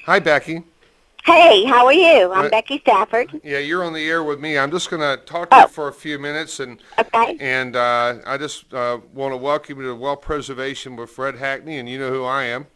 Hi, Becky. Hey, how are you? I'm Uh, Becky Stafford. yeah, you're on the air with me. I'm just going to talk to you Oh, for a few minutes, and okay. and I just want to welcome you to Well Preservation with Fred Hackney, and you know who I am.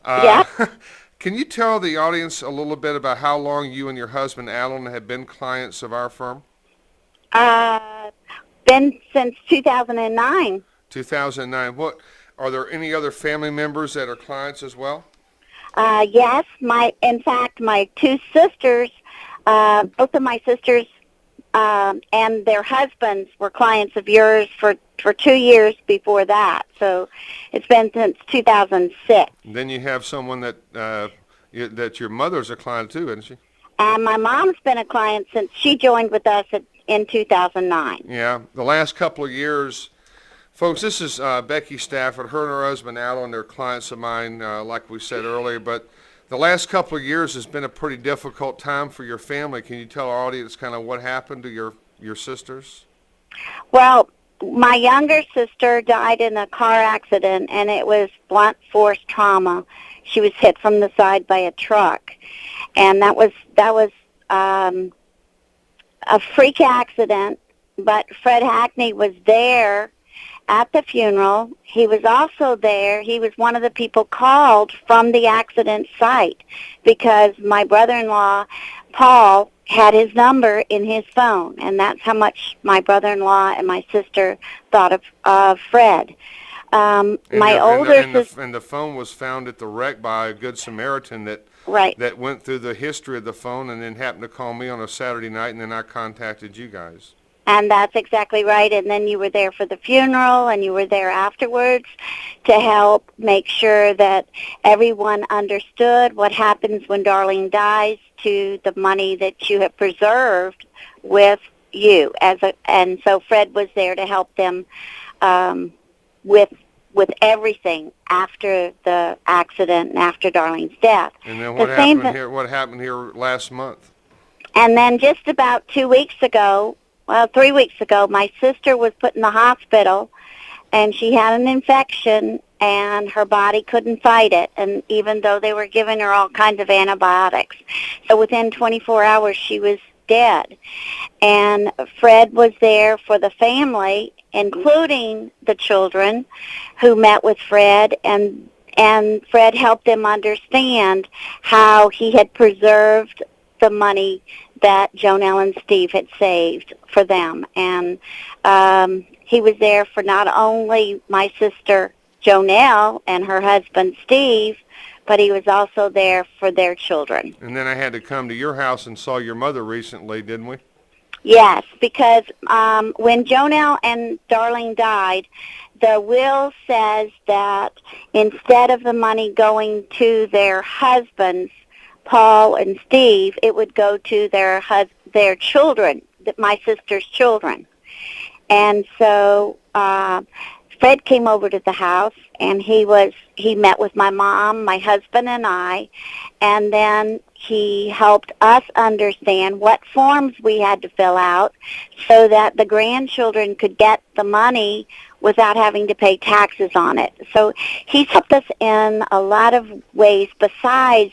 Uh, Yep. can you tell the audience a little bit about how long you and your husband Alan have been clients of our firm? Uh, been since 2009. 2009. What are there any other family members that are clients as well? Yes, in fact, my two sisters, both of my sisters, and their husbands were clients of yours for 2 years before that. So it's been since 2006. Then you have someone that your mother's a client too, isn't she? And my mom's been a client since she joined with us in 2009. Yeah, the last couple of years. Folks, this is Becky Stafford. Her and her husband Alan, they're clients of mine, like we said earlier. But the last couple of years has been a pretty difficult time for your family. Can you tell our audience kind of what happened to your sisters? Well, my younger sister died in a car accident, and it was blunt force trauma. She was hit from the side by a truck, and that was a freak accident. But Fred Hackney was there at the funeral. He was also there. He was one of the people called from the accident site because my brother-in-law, Paul, had his number in his phone, and that's how much my brother-in-law and my sister thought of Fred. And My your older sister, and the phone was found at the wreck by a good Samaritan right, that went through the history of the phone and then happened to call me on a Saturday night, and then I contacted you guys. and that's exactly right. And then you were there for the funeral, and you were there afterwards to help make sure that everyone understood what happens when Darlene dies to the money that you have preserved with you. And so Fred was there to help them with everything after the accident and after Darlene's death. And then The same. What happened here last month? And then just about 2 weeks ago, well, 3 weeks ago, my sister was put in the hospital, and she had an infection, and her body couldn't fight it, and even though they were giving her all kinds of antibiotics. So within 24 hours, she was dead. And Fred was there for the family, including the children, who met with Fred, and Fred helped them understand how he had preserved the money that Jonelle and Steve had saved for them. And he was there for not only my sister Jonelle and her husband Steve, but he was also there for their children. And then I had to come to your house and saw your mother recently, didn't we? Yes, because when Jonelle and Darlene died, the will says that instead of the money going to their husbands, Paul and Steve, it would go to their children, my sister's children. And so Fred came over to the house, and he met with my mom, my husband, and I, and then he helped us understand what forms we had to fill out so that the grandchildren could get the money without having to pay taxes on it. So he's helped us in a lot of ways besides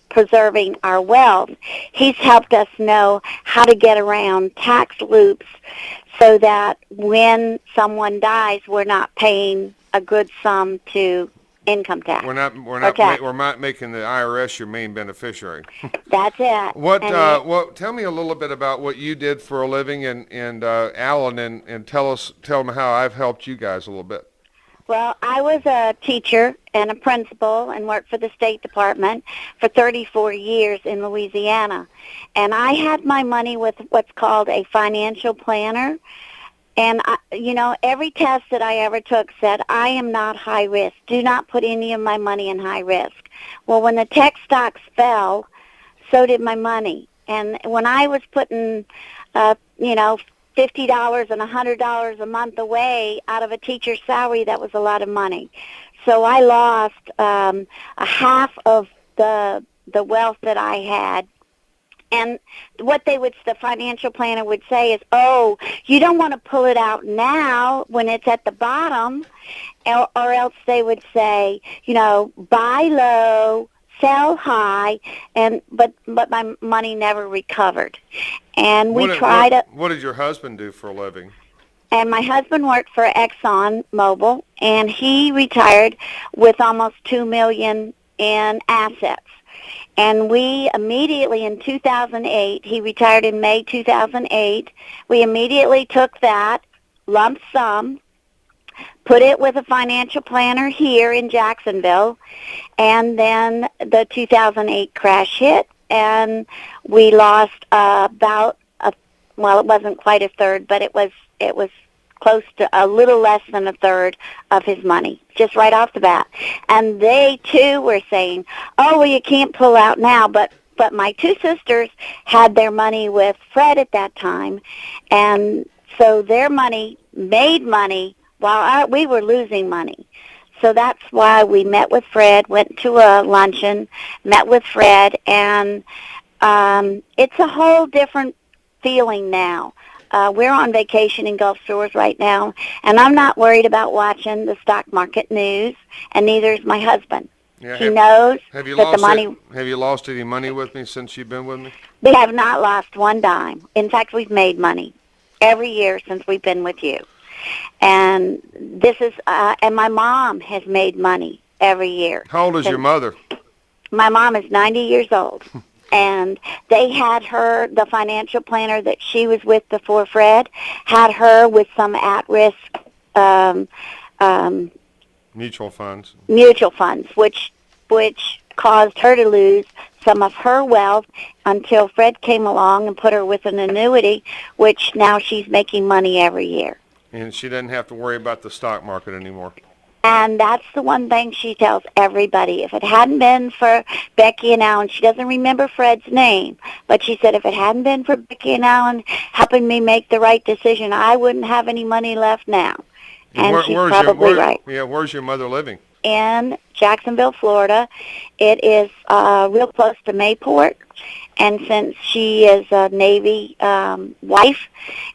preserving our wealth. He's helped us know how to get around tax loops so that when someone dies, we're not paying a good sum to income tax. We're not making the IRS your main beneficiary. That's it. Tell me a little bit about what you did for a living, and Alan, and tell them how I've helped you guys a little bit. Well, I was a teacher and a principal and worked for the State Department for 34 years in Louisiana. And I had my money with what's called a financial planner. And, every test that I ever took said, I am not high risk. Do not put any of my money in high risk. Well, when the tech stocks fell, so did my money. And when I was putting, $50 and $100 a month away out of a teacher's salary, that was a lot of money. So I lost a half of the wealth that I had. And what the financial planner would say is, oh, you don't want to pull it out now when it's at the bottom, or else they would say, buy low, sell high, but my money never recovered. And we tried it. What did your husband do for a living? And my husband worked for Exxon Mobil, and he retired with almost $2 million in assets. And we immediately in 2008, he retired in May 2008, we immediately took that lump sum, put it with a financial planner here in Jacksonville, and then the 2008 crash hit, and we lost well, it wasn't quite a third, but it was close to a little less than a third of his money, just right off the bat. And they, too, were saying, oh, well, you can't pull out now. But my two sisters had their money with Fred at that time, and so their money made money while we were losing money. So that's why we met with Fred, went to a luncheon, met with Fred, and it's a whole different feeling now. We're on vacation in Gulf Shores right now, and I'm not worried about watching the stock market news, and neither is my husband. Yeah, he knows that the money... Have you lost any money with me since you've been with me? We have not lost one dime. In fact, we've made money every year since we've been with you. And this is, and my mom has made money every year. How old is your mother? My mom is 90 years old. And they had her, the financial planner that she was with before Fred, had her with some at-risk mutual funds. Mutual funds, which caused her to lose some of her wealth until Fred came along and put her with an annuity, which now she's making money every year. And she doesn't have to worry about the stock market anymore. And that's the one thing she tells everybody. If it hadn't been for Becky and Alan, she doesn't remember Fred's name, but she said if it hadn't been for Becky and Alan helping me make the right decision, I wouldn't have any money left now. And she's probably right. Yeah, where's your mother living? In Jacksonville, Florida. It is real close to Mayport. And since she is a Navy wife,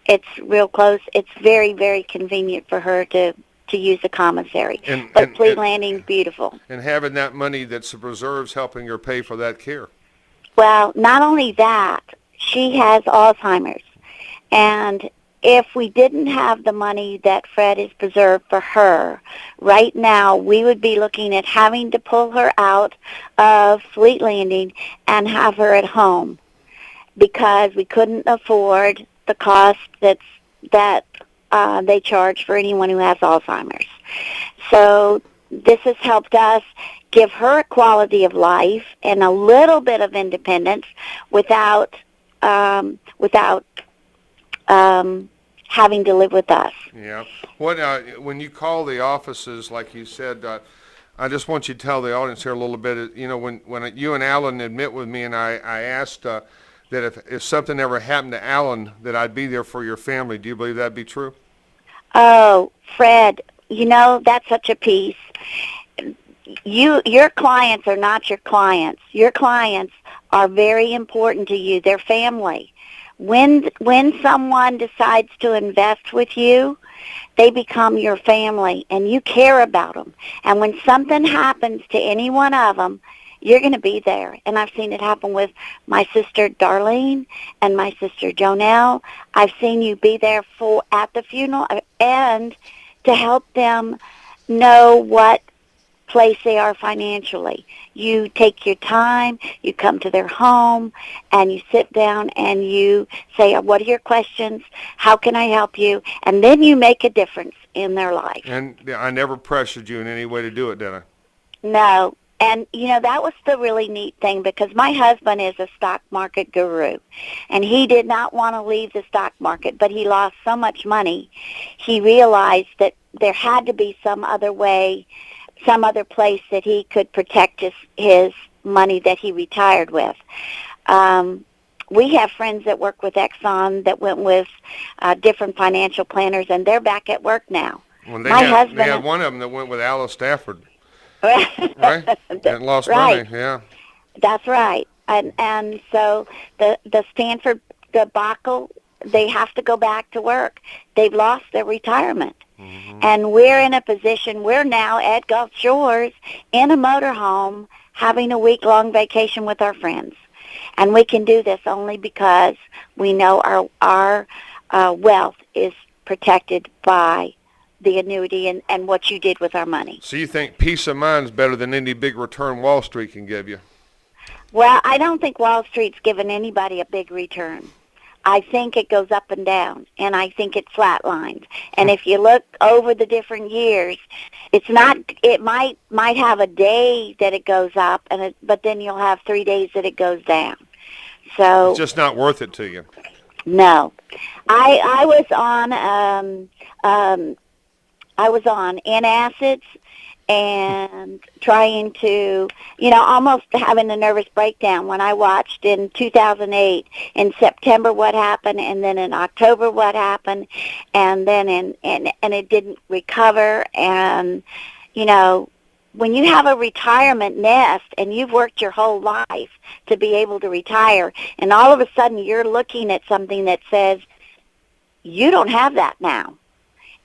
it's real close. It's very, very convenient for her to use the commissary. But Fleet Landing's beautiful. And having that money that's the reserves helping her pay for that care. Well, not only that, she has Alzheimer's. And if we didn't have the money that Fred has preserved for her, right now we would be looking at having to pull her out of Fleet Landing and have her at home because we couldn't afford the cost that they charge for anyone who has Alzheimer's. So this has helped us give her a quality of life and a little bit of independence without having to live with us. Yeah. When you call the offices, like you said, I just want you to tell the audience here a little bit. You know, when you and Alan had met with me, and I asked that if something ever happened to Alan, that I'd be there for your family. Do you believe that'd be true? Oh, Fred, you know, that's such a piece. Your clients are not your clients. Your clients are very important to you. They're family. When someone decides to invest with you, they become your family, and you care about them. And when something happens to any one of them, you're going to be there. And I've seen it happen with my sister Darlene and my sister Jonelle. I've seen you be there at the funeral and to help them know what place they are financially. You take your time, you come to their home, and you sit down and you say, what are your questions? How can I help you? And then you make a difference in their life. And I never pressured you in any way to do it, did I? No. And, you know, that was the really neat thing because my husband is a stock market guru, and he did not want to leave the stock market, but he lost so much money, he realized that there had to be some other way, some other place that he could protect his money that he retired with. We have friends that work with Exxon that went with different financial planners, and they're back at work now. Well, they had one of them that went with Alice Stafford. Right? And lost money, yeah. That's right. And so the Stanford debacle, they have to go back to work. They've lost their retirement. Mm-hmm. And we're in a position, we're now at Gulf Shores in a motorhome having a week-long vacation with our friends. And we can do this only because we know our wealth is protected by the annuity and what you did with our money. So you think peace of mind is better than any big return Wall Street can give you? Well, I don't think Wall Street's given anybody a big return. I think it goes up and down, and I think it flatlines. And if you look over the different years, it's not. It might have a day that it goes up, but then you'll have 3 days that it goes down. So It's just not worth it to you. no, I was on antacids and trying to, almost having a nervous breakdown when I watched in 2008 in September what happened, and then in October what happened, and then and it didn't recover. And when you have a retirement nest and you've worked your whole life to be able to retire, and all of a sudden you're looking at something that says you don't have that now,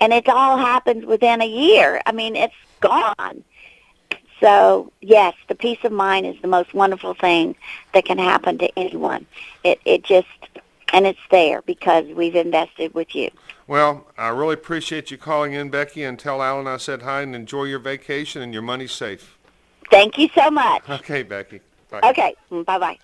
and it all happened within a year. I mean, it's gone. So, yes, the peace of mind is the most wonderful thing that can happen to anyone. It just, and it's there because we've invested with you. Well, I really appreciate you calling in, Becky, and tell Alan I said hi and enjoy your vacation and your money's safe. Thank you so much. Okay, Becky. Bye. Okay, bye-bye.